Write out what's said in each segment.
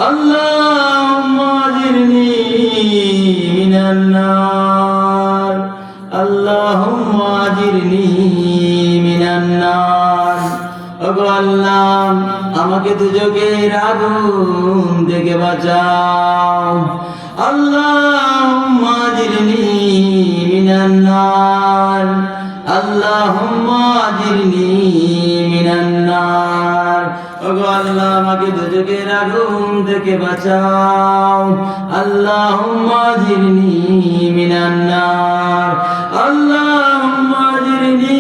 اللهم أجرني من النار اللهم أجرني من النار আল্লাহ আমাকে দুজকের আগুন থেকে বাঁচাও আল্লাহুম্মা আজিরনি মিনান নার আল্লাহুম্মা আজিরনি মিনান নার আল্লাহ আমাকে দুজকের আগুন থেকে বাঁচাও আল্লাহুম্মা আজিরনি মিনান নার আল্লাহুম্মা আজিরনি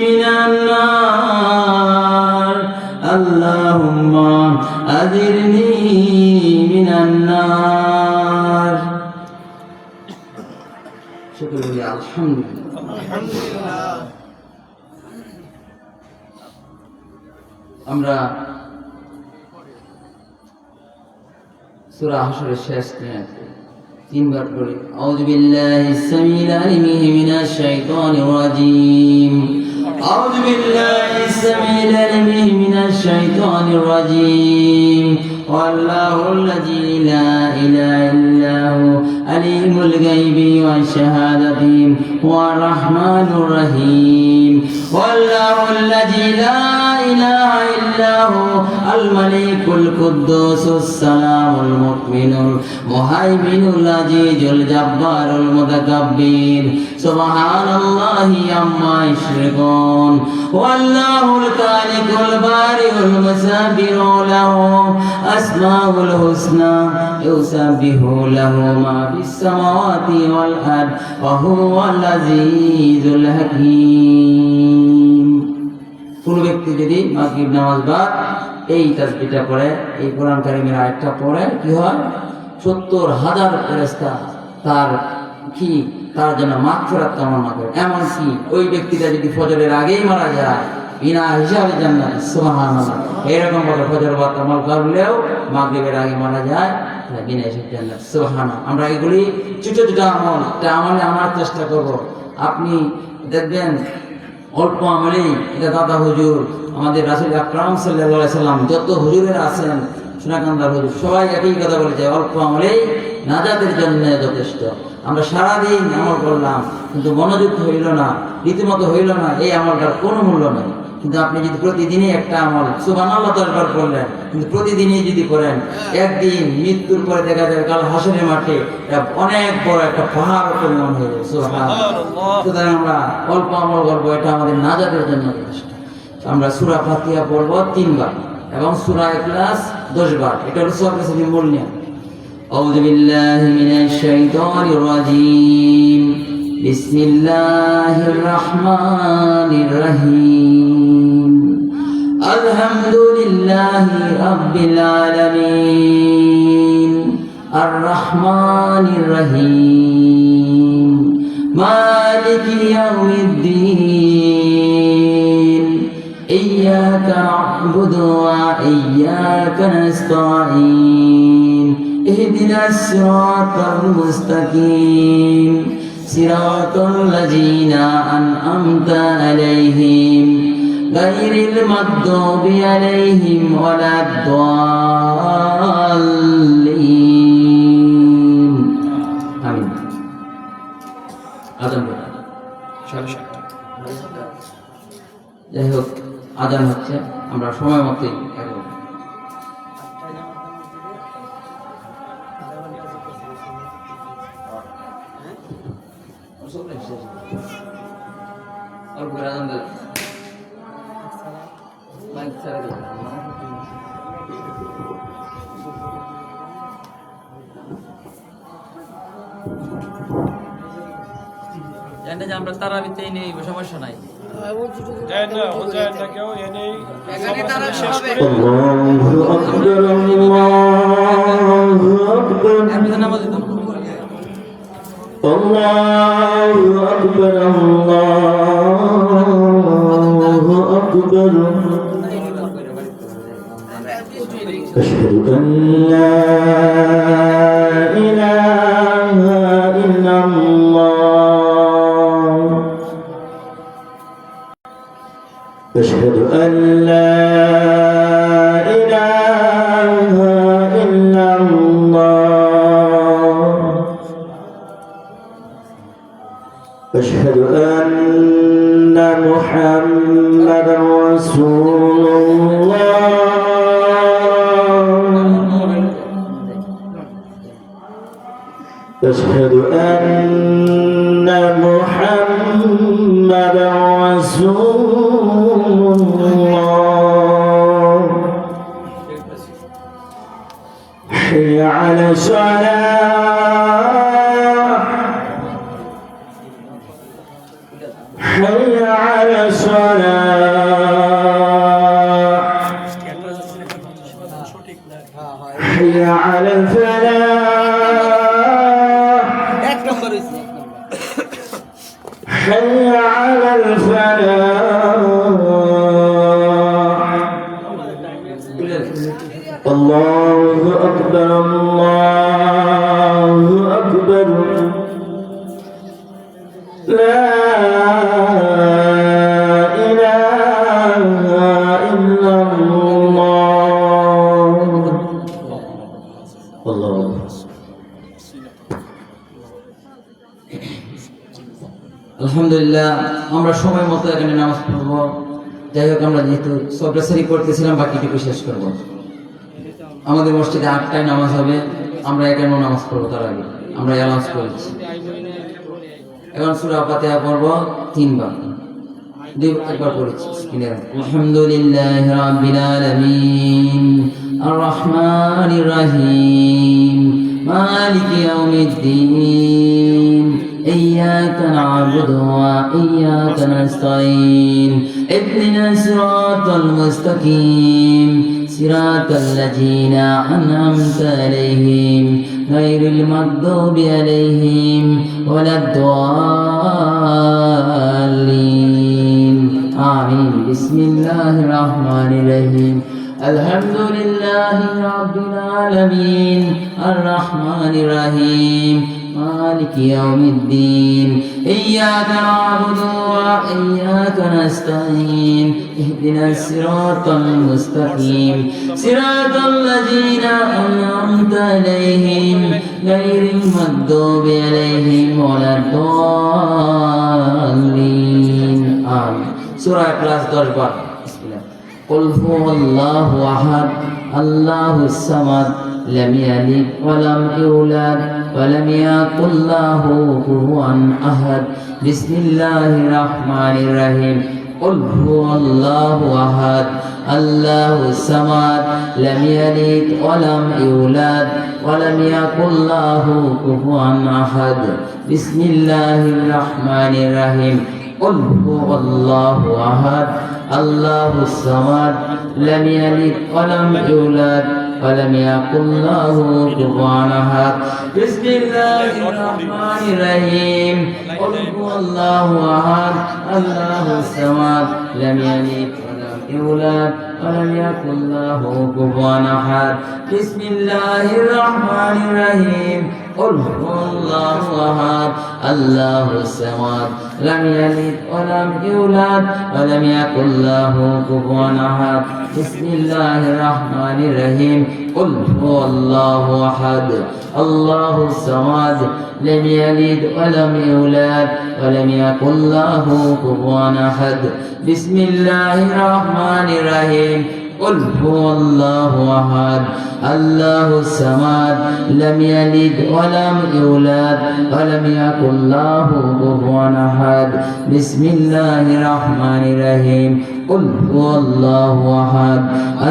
মিনান নার আল্লাহুম্মা আজিরনি মিনান নার শুকরিয়া আলহামদুলিল্লাহ আমরা সূরা হাশরের শেষ তিনবার পড়ি আউযু বিল্লাহিস সামিল আলিম মিনাশ শাইতানির রাজীম আউযু বিল্লাহিস সামিল আলিম মিনাশ শাইতানির রাজীম ওয়াল্লাহুল লাযী লা ইলাহা ইল্লা হু আলিমুল গায়বি ওয়াশ শাহাদাতি ওয়ার রাহমানুর রহিম ওয়াল্লাহুল লাযী লা ইলাহা ইল্লা হু আল মালিকুল কুদ্দুসুস সালামুল মুমিনুল মুহাইমিনুল আজিজুল জাব্বারুল মুতাকাব্বির সুবহানাল্লাহি আম্মা ইউশরিকুন ওয়াল্লাহুল খালিকুল বারিউল মুসাব্বিহু লাহু আসমাউল হুসনা ইউসাব্বিহু লাহু মা ফিস সামাওয়াতি ওয়াল আরদ ওয়া হুয়াল আজিজুল হাকীম। কোন ব্যক্তি যদি মাগরিব নামাজ বাদ এই তাসবিহটা পড়ে, এই কোরআন কারীমের আয়াতটা পড়ে, কি হয় ৭০,০০০ ফেরেশতা তার জন্য মাগফিরাত কামনা করে। এমনকি ওই ব্যক্তিটা যদি ফজরের আগেই মারা যায় বিনা হিসাবে জান্নাত, সুবহানাল্লাহ। এরকম ভাবে ফজর ওয়াক্ত আমল করলেও মাগরিবের আগে মারা যায় বিনা হিসাবে জান্নাত, সুবহানাল্লাহ। আমরা এগুলি ছোট ছোট আমল, এটা আমলে আমার চেষ্টা করব। আপনি দেখবেন অল্প আমলেই, এটা দাদা হুজুর, আমাদের রাসূল আকরাম সাল্লাল্লাহু আলাইহি সাল্লাম, যত হুজুরেরা আছেন, সোনাকান্দার হুজুর, সবাই একই কথা বলেছে, অল্প আমলেই নাজাতের জন্য যথেষ্ট। আমরা সারাদিন আমল করলাম কিন্তু মনোযোগ হইল না, রীতিমতো হইল না, এই আমলটার কোনো মূল্য নেই। কিন্তু আপনি যদি প্রতিদিনই একটা আমল সুবহানাল্লাহ 10 বার করলেন, কিন্তু প্রতিদিনই যদি করেন, একদিন মৃত্যুর পরে দেখা যাবে কাল হাসরের মাঠে অনেক বড় একটা পাহাড় পরিমাণ হয়ে যাবে, সুবহানাল্লাহ। সুতরাং আমরা অল্প আমল করবো, এটা আমাদের নাজাতের জন্য যথেষ্ট। আমরা সূরা ফাতিহা পড়বো 3 বার এবং সূরা ইখলাস 10 বার। এটা হলো সবচেয়ে বেশি মূল নিয়ম। আউযু বিল্লাহি মিনাশ শাইতানির রাজীম বিসমিল্লাহির রাহমানির রহিম আলহামদুলিল্লাহি রাব্বিল আলামিন আর রহমানির রহিম মালিকি ইয়াউমিদ্দিন ইয়্যাকা না'বুদু ওয়া ইয়্যাকা নাস্তাঈন ইহদিনাস সিরাতাল মুস্তাকিম সিরাতাল লাযীনা আন'আমতা আলাইহিম গায়রিল মাগদুবি আলাইহিম ওয়ালাদ-দাল্লিন। আমিন। আযান পড়া যাই হোক, আযান হচ্ছে, আমরা সময় মতোই একদম আমরা তারাবিতে নেই, সমস্যা নাই। Allahu Akbar, Allahu Akbar. Asyhadu an la ilaha illallah. Asyhadu an la ilaha أشهد أن محمدا رسول الله حي على الصلاة حي على الصلاة حي على الفلاح حي على الفلاح الله أكبر الله أكبر لا إله إلا الله الله আলহামদুলিল্লাহ আমরা সময় মতো এখানে নামাজ পড়ব। যাই হোক, আমরা যেহেতু সবরাসারি করতেছিলাম, বাকিটুকু শেষ করব। আমাদের মসজিদে 8টায় নামাজ হবে, আমরা এখানেও নামাজ পড়বো। তার আগে আমরা অ্যানাউন্স করেছি। এখন সূরা ফাতিহা পড়ব 3 বার, একবার পড়েছি। আলহামদুলিল্লাহি রাব্বিল আলামিন আর রহমানির রহিম মালিকি ইয়াউমিদ্দিন إياك نعبد وإياك نستعين اهدنا الصراط المستقيم صراط الذين أنعمت عليهم غير المغضوب عليهم ولا الضالين آمين بسم الله الرحمن الرحيم الحمد لله رب العالمين الرحمن الرحيم مالك يوم الدين إياك نعبد وإياك نستعين اهدنا الصراط المستقيم صراط الذين أنعمت عليهم غير المغضوب عليهم ولا الضالين آمين سورة إخلاص 10 বার بسم الله قل هو الله أحد الله الصمد لم يلد ولم يولد ولم يكن له كفوا أحد بسم الله الرحمن الرحيم قل هو الله أحد الله الصمد لم يلد ولم يولد ولم يكن له كفوا أحد بسم الله الرحمن الرحيم قل هو الله أحد الله الصمد لم يلد ولم يولد ولم يكن له كفوا أحد بسم الله الرحمن الرحيم قل هو الله أحد الله الصمد لم يلد ولم يولد ولم يكن له كفوا أحد بسم الله الرحمن الرحيم قل هو الله أحد الله الصمد لم يلد ولم يولد ولم يكن له كفوا أحد بسم الله الرحمن الرحيم قل هو الله أحد الله الصمد لم يلد ولم يولد ولم يكن له كفوا أحد بسم الله الرحمن الرحيم قل هو الله أحد الله الصمد لم يلد ولم يولد ولم يكن له كفوا أحد بسم الله الرحمن الرحيم قل هو الله أحد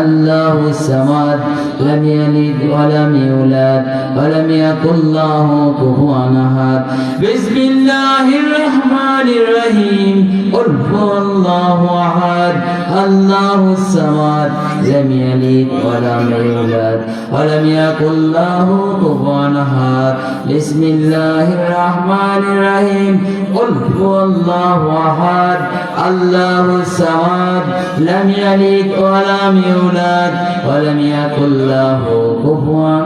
الله الصمد لم يلد ولم يولد ولم يكن له كفوا أحد بسم الله الرحمن الرحيم قل هو الله أحد الله الصمد لم يلد ولم يولد ولم يكن له كفوا أحد بسم الله الرحمن الرحيم قل هو الله أحد الله الصمد لم يلد ولم يولد ولم يكن له كفوا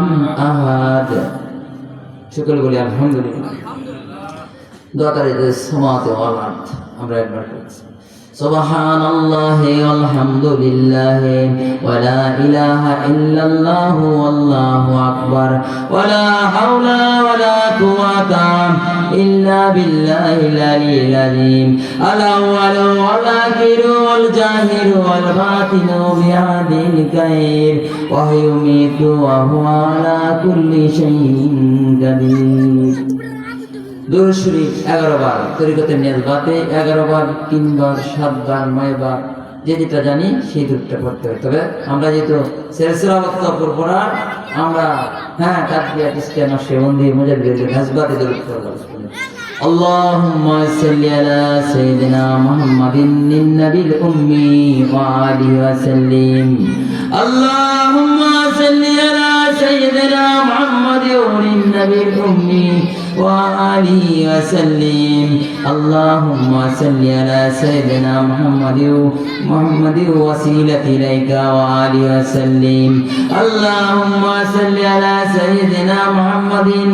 أحد شكرا لله الحمد لله دعاء السماوات والأرض আমরা একবার করেছি সুবহানাল্লাহি ওয়ালহামদুলিল্লাহি ওয়া লা ইলাহা ইল্লাল্লাহু ওয়াল্লাহু আকবার ওয়া লা হাওলা ওয়া লা কুওয়াতা ইল্লা বিল্লাহিল আলিয়্যিল আযীম আল-আউওয়ালু ওয়াল আখিরু ওয়াল জাহিরু ওয়াল বাতিনু বিয়াদিল কায়ির ওয়া ইউমিতু ওয়া হুয়া আলা কুল্লি শাইইন কাদির। দুরূদ শরীফ 11 বার, তরিকতে নিয়াজবাতে 11 বার, 3 বার, 7 বার, 9 বার, যেটা জানি সেই দুরূদটা পড়তে হবে। তবে আমরা যেহেতু সিলসিলা ওয়াক্তাপুর পড়ার আমরা তাকবিরাত ইস্তেমা শেবন্দি মুজাদ্দিদ নিয়াজবাতে দুরূদ পড়ব। আল্লাহুম্মা সাল্লি আলা সাইয়্যিদিনা মুহাম্মাদিন নিন-নাবিল উম্মি ওয়া আলিহি ওয়া সাল্লিম। আল্লাহুম্মা সাল্লি আলা সাইয়্যিদিনা মুহাম্মাদিন নিন-নাবিল উম্মি ওয়া আলিহি ওয়া সাল্লিম। আল্লাহুম্মা সাল্লি আলা সাইয়্যিদিনা মুহাম্মাদিন ওয়াসিলাতি ইলাইকা ওয়া আলিহি ওয়া সাল্লিম। আল্লাহুম্মা সাল্লি আলা সাইয়্যিদিনা মুহাম্মাদিন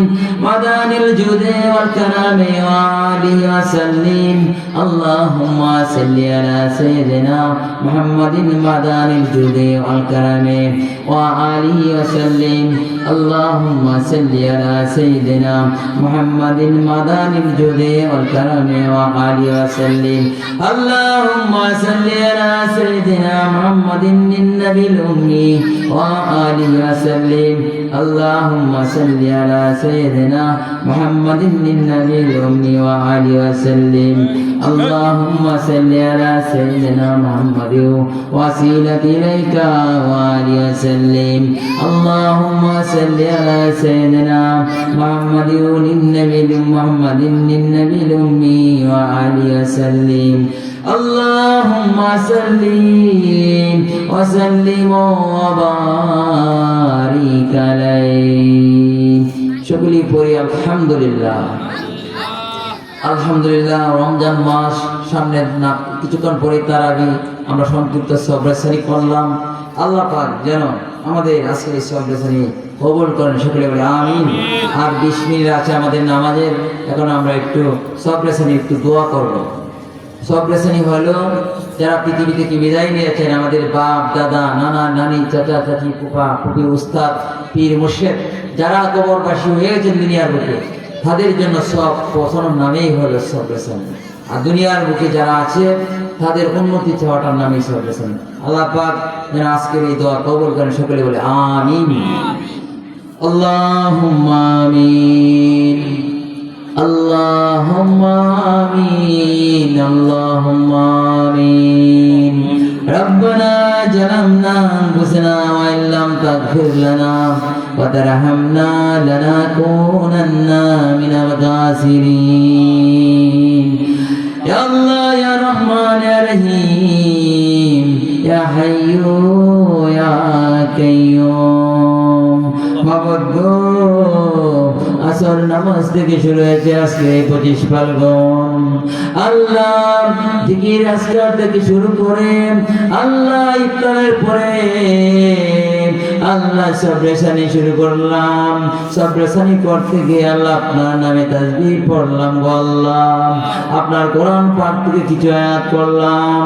মাদানিল জুদি ওয়াল কারামি ওয়া আলিহি ওয়া সাল্লিম। আল্লাহুম্মা সাল্লি আলা সাইয়্যিদিনা মুহাম্মাদিন মাদানিল জুদি ওয়াল কারামি ওয়া আলিহি ওয়া সাল্লিম। আল্লাহুম্মা সাল্লি আলা সাইয়্যিদিনা মুহাম্মাদিন মাদানিল জুদি ওয়াল কারামি ওয়া আলিহি ওয়া সাল্লিম। আল্লাহুম্মা সাল্লি আলা সাইয়্যিদিনা মুহাম্মাদিন নিন-নাবিল উম্মি ওয়া আলিহি ওয়া সাল্লিম। আল্লাহুম্মা সাল্লি আলা সাইয়্যিদিনা মুহাম্মাদিন নিন-নাবিল উম্মি ওয়া আলিহি ওয়া সাল্লিম। আল্লাহুম্মা সাল্লি আলা সাইয়্যিদিনা মুহাম্মাদিন ওয়াসিলাতি ইলাইকা ওয়া আলিহি ওয়া সাল্লিম। আল্লাহুম্মা সাল্লি আলা সাইয়্যিদিনা মুহাম্মাদিন নিন-নাবিল উম্মি ওয়া আলিহি ওয়া সাল্লিম। আল্লাহুম্মা সাল্লি ওয়া সাল্লিম ওয়া বারিক আলাইহি। সকলেই পড়ি আলহামদুলিল্লাহ। আলহামদুলিল্লাহ, রমজান মাস সামনে, না কিছুক্ষণ পরে তারাবি, আমরা সংক্ষিপ্ত সবরেসানি করলাম। আল্লাহ পাক যেন আমাদের আজকের এই সবরেসানি কবুল করেন, সকলে বলে আমিন। আর 20 মিনিট আছে আমাদের নামাজের, এখন আমরা একটু সবরেসানি একটু দোয়া করব। সবরেসানি হলো যারা পৃথিবী থেকে বিদায় নিয়েছেন, আমাদের বাপ দাদা নানা নানি চাচা চাচি ফুফা ফুফি উস্তাদ পীর মুর্শিদ যারা কবরবাসী হয়েছেন দুনিয়ার বুকে, তাদের জন্য সব পৌঁছানোর নামেই হলো সবরেসানি। আর দুনিয়ার বুকে যারা আছে তাদের উন্নতি চাওয়াটার নামেই সবরেসানি। আল্লাহ পাক যেন আজকের এই দোয়া কবুল করেন, সকলে বলে আমিন। আল্লাহুম্মা আমিন, আল্লাহুম্মা আমিন, আল্লাহুম্মা আমিন। রব্বানা জালামনা আনফুসানা ওয়া ইল্লাম তাগফির লানা ওয়া তারহামনা লানাকুনান্না মিনাল খাসিরিন। ইয়া আল্লাহ, ইয়া রহমান, ইয়া রহিম, ইয়া হাইয়্যু ইয়া কাইয়্যুম। মাবুদ, আসর নামাজ থেকে শুরু হয়েছে আজকে 25 ফাল্গুন। আল্লাহ জিকির আজকার থেকে শুরু করে আল্লাহ ইফতারের পরে আল্লাহ সবরেসানি শুরু করলাম। সবরেসানি করতে গিয়ে আল্লাহ আপনার নামে তাসবিহ পড়লাম গো আল্লাহ। আপনার কোরআন পাঠ থেকে কিছু আয়াত করলাম,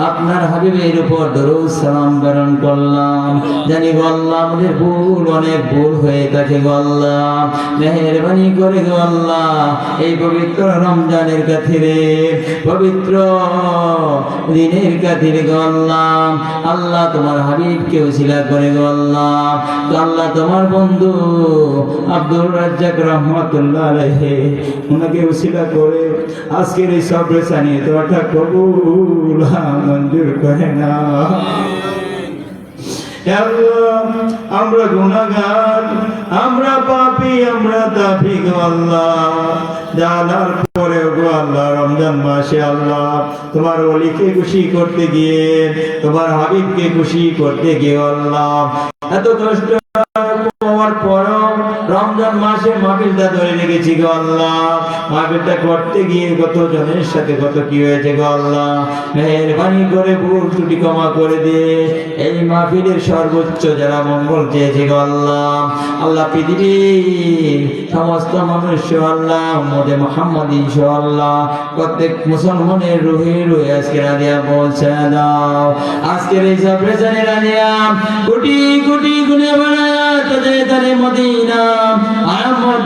আপনার হাবিবের উপর দরুদ সালাম প্রেরণ করলাম। জানি গো আল্লাহ আমাদের ভুল, অনেক ভুল হয়ে থাকে গো আল্লাহ, মেহেরবানি করে গো আল্লাহ এই পবিত্র রমজানের খাতিরে, পবিত্র দিনের খাতিরে গো আল্লাহ, আল্লাহ তোমার হাবিবকে উসিলা করে গো আল্লাহ, আল্লাহ তোমার বন্ধু আব্দুর রাজ্জাক রহমাতুল্লাহ আলাইহি ওনাকে উসিলা করে আজকের এই সবরেসানি দোয়াটা কবুল মঞ্জুর করে না। আমরা গুনাহগার, আমরা পাপী, আমরা দাবি গো আল্লাহ। জানার পরে গো আল্লাহ রমজান মাসে আল্লাহ তোমার ওলিকে খুশি করতে গিয়ে, তোমার হাবিবকে খুশি করতে গিয়ে আল্লাহ এত কষ্ট পাওয়ার পরও রমজান মাসে মাহফিলটা ধরে রেখেছি গো আল্লাহ। মাহফিলটা করতে গিয়ে কত জনের সাথে কত কি হয়েছে গো আল্লাহ, মেহেরবানি করে ভুল ত্রুটি ক্ষমা করে দিয়ে এই মাহফিলের সর্বোচ্চ যারা মঙ্গল চেয়েছে গো আল্লাহ, আল্লাহ পৃথিবীর সমস্ত মানুষ আল্লাহ উম্মতে মুহাম্মদ ইনশাআল্লাহ প্রত্যেক মুসলমানের রুহে রুহে আজকে রাদিয়া পৌঁছে দাও। আজকের এই সাবরেশনে রাদিয়া কোটি কোটি গুণে বানায়া তাদের তারে মদিনা মুহাম্মদ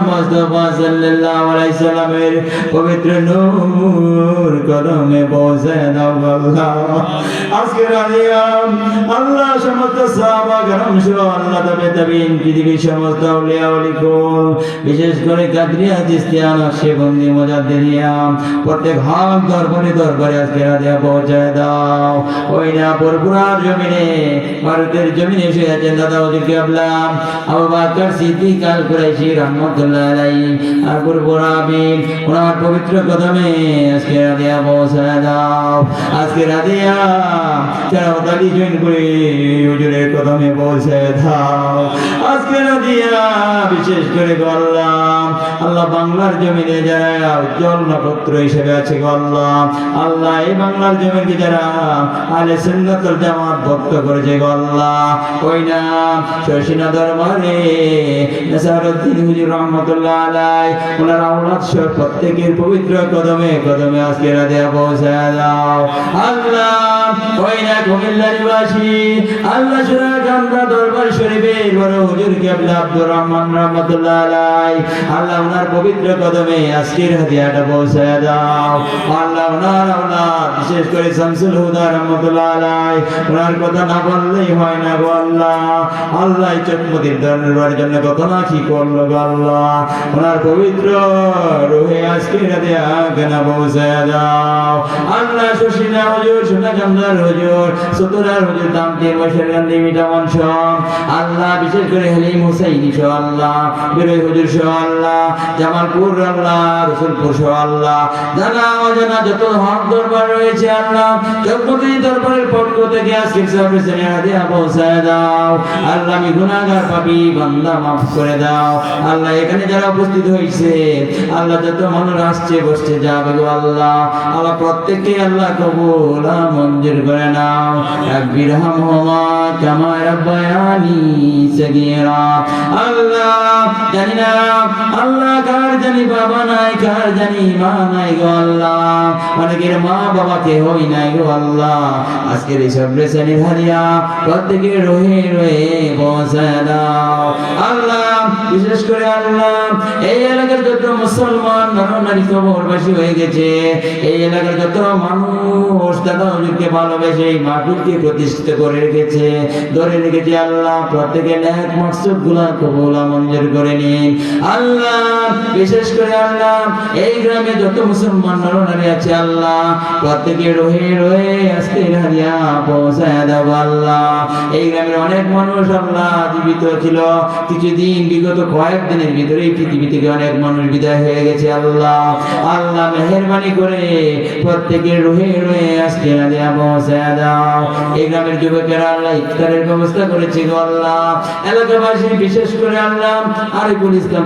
মুস্তাফা সাল্লাল্লাহু আলাইহি সাল্লামের পবিত্র নূর কদমে পৌঁছে দাও আল্লাহ। আজকে রাদিয়া আল্লাহ সমস্ত সাহাবা کرام সহ আল্লাহ তাবেঈন পৃথিবীর সমস্ত আউলিয়া ওলিকুল বিশেষ করে কাদরিয়া চিশতিয়া নকশবন্দি মুজাদ্দিদিয়া প্রত্যেক হক দরবারে দরবারে আজকে রাদিয়া পৌঁছায় দাও। ওই না পুরপুরার জমিনে ভারতের জমিনে এসে আছেন দাদা হুজুর কিবলা আবু বকর সিদ্দিক আল কুরাইশি রাহমাতুল্লাহ আলাইহি আর পুরপুরা আমিন ওনার পবিত্র কদমে আজকে রাদিয়া পৌঁছায় দাও। আজকে রাদিয়া যারা দাদি জয়েন করে হুজুরের কদমে পৌঁছে দাও। আজকে রাদিয়া বিশেষ করে আল্লাহ আল্লাহ বাংলার জমিনে যারা উজ্জ্বল নক্ষত্র হিসেবে আছে আল্লাহ, আল্লাহ এই বাংলার জমিনকে যারা আহলে সুন্নাত ওয়াল জামাত ভক্ত করেছে আল্লাহ, ওই না শশিনা দরবারে নাসারউদ্দিন হুজুর রাহমাতুল্লাহ আলাইহি ওনার আওলাদ সহ প্রত্যেকের পবিত্র কদমে কদমে আজকে রাদিয়া পৌঁছে দাও। আল্লাহ ওই না কুমিল্লা নিবাসী আল্লাহ সুরাকান্দা দরবার শরীফের বড় হুজুর কিবলা আব্দুর রহমান রাহমাতুল্লাহ আলাইহি আল্লাহ ওনার পবিত্র কদমে আজকের হাদিয়াটা পৌঁছে দাও। আল্লাহ ওনার আওলাদ বিশেষ করে শামসুল হুদা রাহমাতুল্লাহ আলাইহি ওনার কথা না বললেই হয় না গো আল্লাহ, আল্লাহ চকমতির দরবারের জন্য কত না কি করলো গো আল্লাহ, ওনার পবিত্র রূহে আজকের হাদিয়া কেনা পৌঁছে দাও। আল্লাহ শশিনা হুজুর সোনা জামদার হুজুর সুতুরার হুজুর দামতির বৈশালী মিটা মঞ্চ আল্লাহ বিশেষ করে হালিম হুসাইনি সহ আল্লাহ বিরই হুজুর সহ আল্লাহ জামালপুর আল্লাহ রসুলপুর সহ আল্লাহ জানা অজানা যত হক দরবার রয়েছে আল্লাহ চকমতি দরবারের পক্ষ থেকে আজকের সাবরেশনে হাদিয়া পৌঁছে দাও। আল্লাহ আমি গুনাহগার পাপী বান্দা মাফ করে দাও। আল্লাহ এখানে যারা উপস্থিত হয়েছে আল্লাহ যত মানুষ আসছে বসছে যাবে গো আল্লাহ, আল্লাহ প্রত্যেককে আল্লাহ কবুল মঞ্জুর করে নাও। রাব্বির হামহুমা কামা রাব্বায়ানি সগীরা। আল্লাহ জানি না আল্লাহ কার জানি বাবা নাই কার জানি মা নাই গো আল্লাহ, অনেকের মা বাবা কে হই নাই গো আল্লাহ, আজকের এই সাবরেশনের হাদিয়া প্রত্যেকের রহে রহে পৌঁছে দাও। আল্লাহ বিশেষ করে আল্লাহ এই এলাকার যত মুসলমান নারী কবরবাসী হয়ে গেছে, এই এলাকার যত মানুষ দাদা হুজুরকে ভালোবেসে এই মাহফিলকে প্রতিষ্ঠিত করে রেখেছে ধরে রেখেছে আল্লাহ প্রত্যেকের নেক মাকসুদ গুলা কবুল মঞ্জুর করে নিন। আল্লাহ বিশেষ করে আল্লাহ এই গ্রামে যত মুসলমান নারী আছে আল্লাহ প্রত্যেকের রহে রহে আজকের হাদিয়া পৌঁছে দাও আল্লাহ। এই গ্রামের অনেক মানুষ আল্লাহ জীবিত ছিল, কিছুদিন বিগত কয়েকদিনের ভিতরেই পৃথিবী থেকে অনেক মানুষ বিদায় হয়ে গেছে আল্লাহ, আল্লাহ মেহেরবানি করে প্রত্যেকের রহে রহে আজকে হাদিয়া পৌঁছে দাও। এই গ্রামের যুবকেরা আল্লাহ ইফতারের ব্যবস্থা করেছে গো আল্লাহ, এলাকাবাসী বিশেষ করে আল্লাহ আরিফুল ইসলাম